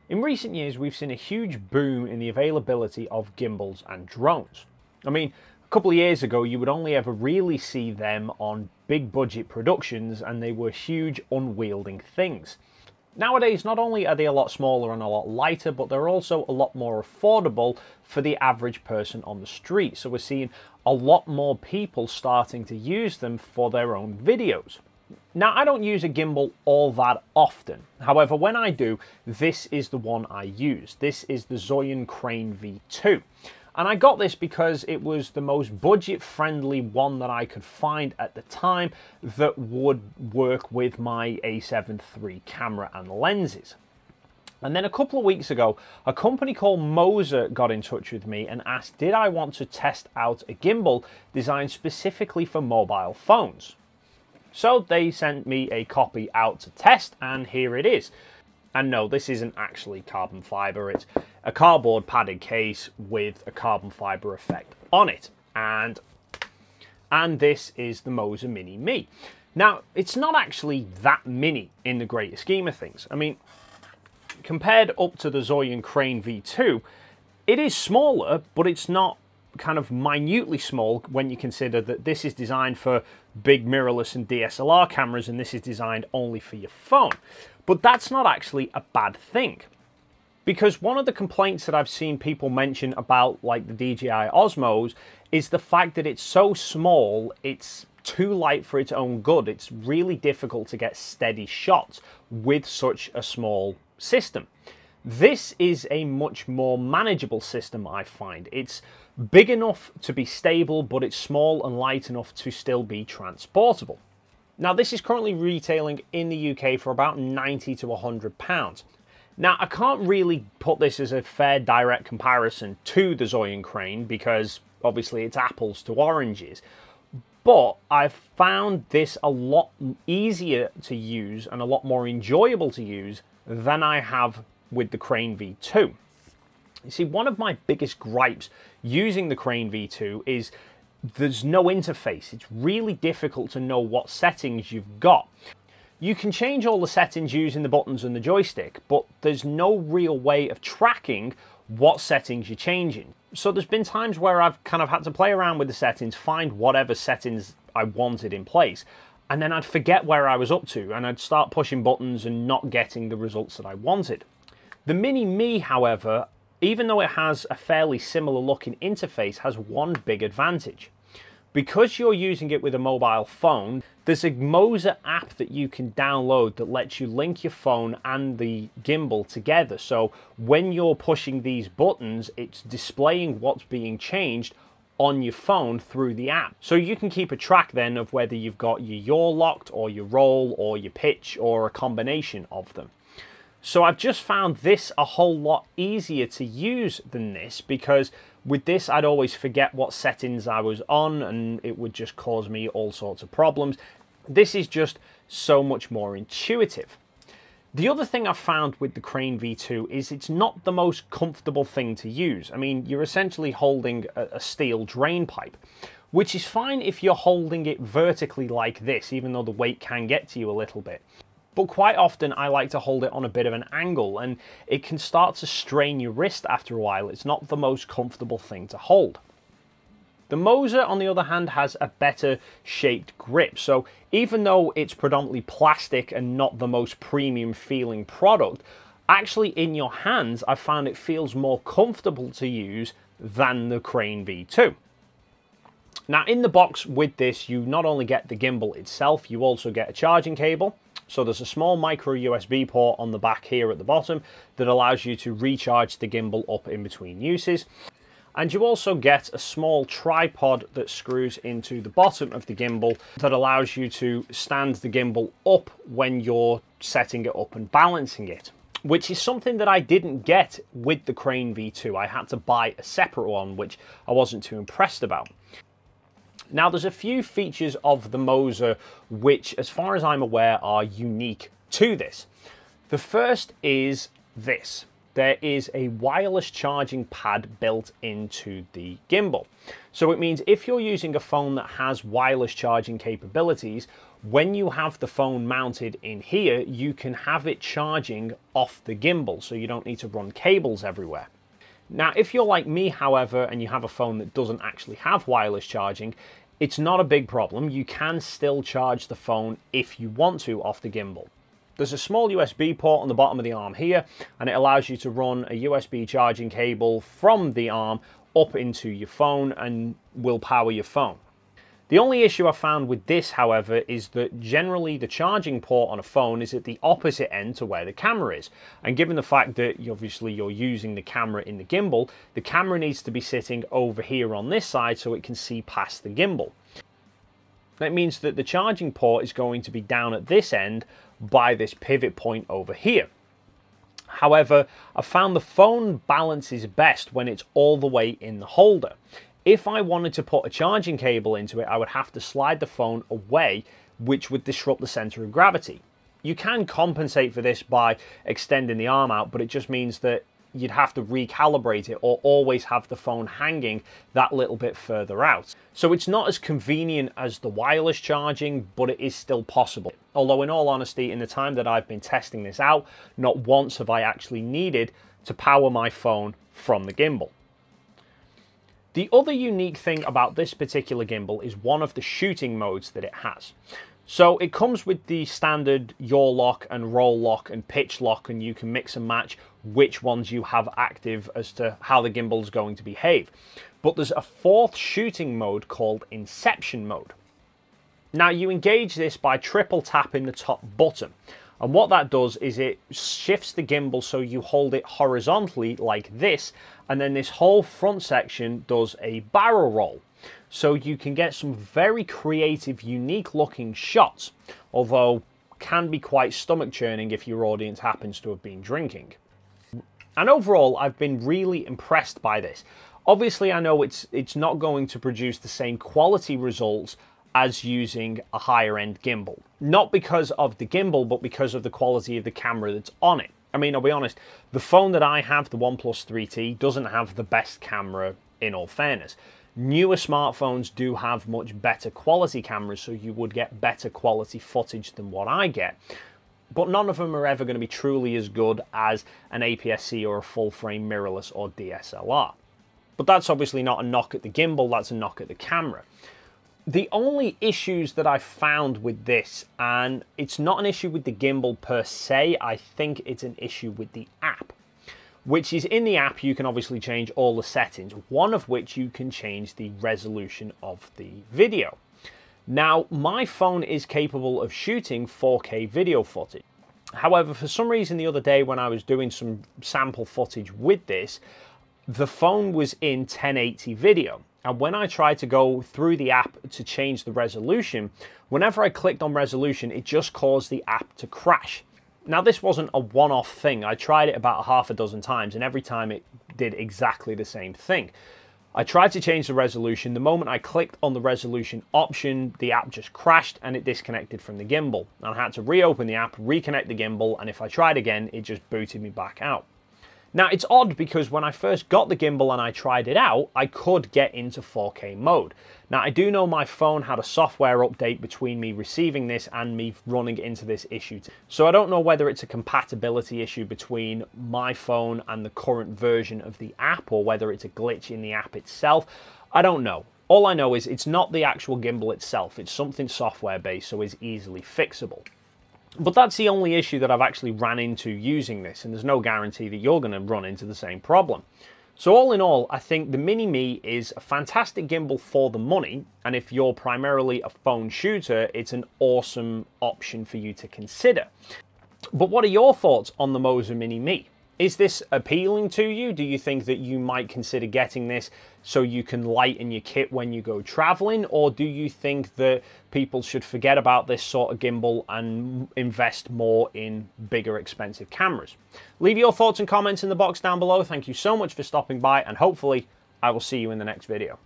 In recent years, we've seen a huge boom in the availability of gimbals and drones. I mean, a couple of years ago, you would only ever really see them on big budget productions, and they were huge, unwielding things. Nowadays, not only are they a lot smaller and a lot lighter, but they're also a lot more affordable for the average person on the street. So we're seeing a lot more people starting to use them for their own videos. Now, I don't use a gimbal all that often. However, when I do, this is the one I use. This is the Zhiyun Crane V2. And I got this because it was the most budget-friendly one that I could find at the time that would work with my A7 III camera and lenses. And then a couple of weeks ago, a company called Moza got in touch with me and asked, did I want to test out a gimbal designed specifically for mobile phones? So they sent me a copy out to test, and here it is. And no, this isn't actually carbon fiber. It's a cardboard padded case with a carbon fiber effect on it. And this is the Moza Mini Me. Now, it's not actually that mini in the greater scheme of things. I mean, compared up to the Zhiyun Crane V2, it is smaller, but it's not kind of minutely small when you consider that this is designed for big mirrorless and DSLR cameras, and this is designed only for your phone. But that's not actually a bad thing, because one of the complaints that I've seen people mention about like the DJI Osmos is the fact that it's so small, it's too light for its own good. It's really difficult to get steady shots with such a small system. This is a much more manageable system, I find. It's big enough to be stable, but it's small and light enough to still be transportable. Now, this is currently retailing in the UK for about £90 to £100. Now, I can't really put this as a fair direct comparison to the Zhiyun Crane because obviously it's apples to oranges. But I've found this a lot easier to use and a lot more enjoyable to use than I have with the Crane V2. You see, one of my biggest gripes using the Crane V2 is there's no interface. It's really difficult to know what settings you've got. You can change all the settings using the buttons and the joystick, but there's no real way of tracking what settings you're changing. So there's been times where I've kind of had to play around with the settings, find whatever settings I wanted in place, and then I'd forget where I was up to, and I'd start pushing buttons and not getting the results that I wanted. The Mini Me, however, even though it has a fairly similar looking interface, has one big advantage. Because you're using it with a mobile phone, there's a Moza app that you can download that lets you link your phone and the gimbal together. So when you're pushing these buttons, it's displaying what's being changed on your phone through the app. So you can keep a track then of whether you've got your yaw locked or your roll or your pitch or a combination of them. So I've just found this a whole lot easier to use than this, because with this I'd always forget what settings I was on and it would just cause me all sorts of problems. This is just so much more intuitive. The other thing I've found with the Crane V2 is it's not the most comfortable thing to use. I mean, you're essentially holding a steel drain pipe, which is fine if you're holding it vertically like this, even though the weight can get to you a little bit. But quite often I like to hold it on a bit of an angle, and it can start to strain your wrist after a while. It's not the most comfortable thing to hold. The Moza, on the other hand, has a better shaped grip. So even though it's predominantly plastic and not the most premium feeling product, actually in your hands, I found it feels more comfortable to use than the Crane V2. Now, in the box with this, you not only get the gimbal itself, you also get a charging cable. So there's a small micro USB port on the back here at the bottom that allows you to recharge the gimbal up in between uses. And you also get a small tripod that screws into the bottom of the gimbal that allows you to stand the gimbal up when you're setting it up and balancing it, which is something that I didn't get with the Crane V2. I had to buy a separate one, which I wasn't too impressed about. Now, there's a few features of the Moza which, as far as I'm aware, are unique to this. The first is this. there is a wireless charging pad built into the gimbal. So it means if you're using a phone that has wireless charging capabilities, when you have the phone mounted in here, you can have it charging off the gimbal, so you don't need to run cables everywhere. Now, if you're like me, however, and you have a phone that doesn't actually have wireless charging, it's not a big problem. You can still charge the phone if you want to off the gimbal. There's a small USB port on the bottom of the arm here, and it allows you to run a USB charging cable from the arm up into your phone and will power your phone. The only issue I found with this, however, is that generally the charging port on a phone is at the opposite end to where the camera is. And given the fact that obviously you're using the camera in the gimbal, the camera needs to be sitting over here on this side so it can see past the gimbal. That means that the charging port is going to be down at this end by this pivot point over here. However, I found the phone balances best when it's all the way in the holder. If I wanted to put a charging cable into it, I would have to slide the phone away, which would disrupt the center of gravity. You can compensate for this by extending the arm out, but it just means that you'd have to recalibrate it or always have the phone hanging that little bit further out. So it's not as convenient as the wireless charging, but it is still possible. Although in all honesty, in the time that I've been testing this out, not once have I actually needed to power my phone from the gimbal. The other unique thing about this particular gimbal is one of the shooting modes that it has. So it comes with the standard yaw lock and roll lock and pitch lock, and you can mix and match which ones you have active as to how the gimbal is going to behave. But there's a fourth shooting mode called Inception mode. Now you engage this by triple tapping the top button. And what that does is it shifts the gimbal so you hold it horizontally like this, and then this whole front section does a barrel roll. So you can get some very creative, unique looking shots, although can be quite stomach churning if your audience happens to have been drinking. And overall, I've been really impressed by this. Obviously, I know it's not going to produce the same quality results as using a higher end gimbal. Not because of the gimbal, but because of the quality of the camera that's on it. I mean, I'll be honest, the phone that I have, the OnePlus 3T, doesn't have the best camera in all fairness. Newer smartphones do have much better quality cameras, so you would get better quality footage than what I get. But none of them are ever going to be truly as good as an APS-C or a full-frame mirrorless or DSLR. But that's obviously not a knock at the gimbal, that's a knock at the camera. The only issues that I found with this, and it's not an issue with the gimbal per se, I think it's an issue with the app. Which is, in the app you can obviously change all the settings, one of which you can change the resolution of the video. Now, my phone is capable of shooting 4K video footage. However, for some reason the other day when I was doing some sample footage with this, the phone was in 1080 video. And when I tried to go through the app to change the resolution, whenever I clicked on resolution, it just caused the app to crash. Now, this wasn't a one-off thing. I tried it about half a dozen times, and every time it did exactly the same thing. I tried to change the resolution. The moment I clicked on the resolution option, the app just crashed and it disconnected from the gimbal. And I had to reopen the app, reconnect the gimbal, and if I tried again, it just booted me back out. Now, it's odd because when I first got the gimbal and I tried it out, I could get into 4K mode. Now, I do know my phone had a software update between me receiving this and me running into this issue. So I don't know whether it's a compatibility issue between my phone and the current version of the app, or whether it's a glitch in the app itself. I don't know. All I know is it's not the actual gimbal itself. It's something software-based, so is easily fixable. But that's the only issue that I've actually ran into using this, and there's no guarantee that you're going to run into the same problem. So all in all, I think the Mini-Me is a fantastic gimbal for the money, and if you're primarily a phone shooter, it's an awesome option for you to consider. But what are your thoughts on the Moza Mini-Me? Is this appealing to you? Do you think that you might consider getting this so you can lighten your kit when you go traveling? Or do you think that people should forget about this sort of gimbal and invest more in bigger, expensive cameras? Leave your thoughts and comments in the box down below. Thank you so much for stopping by, and hopefully I will see you in the next video.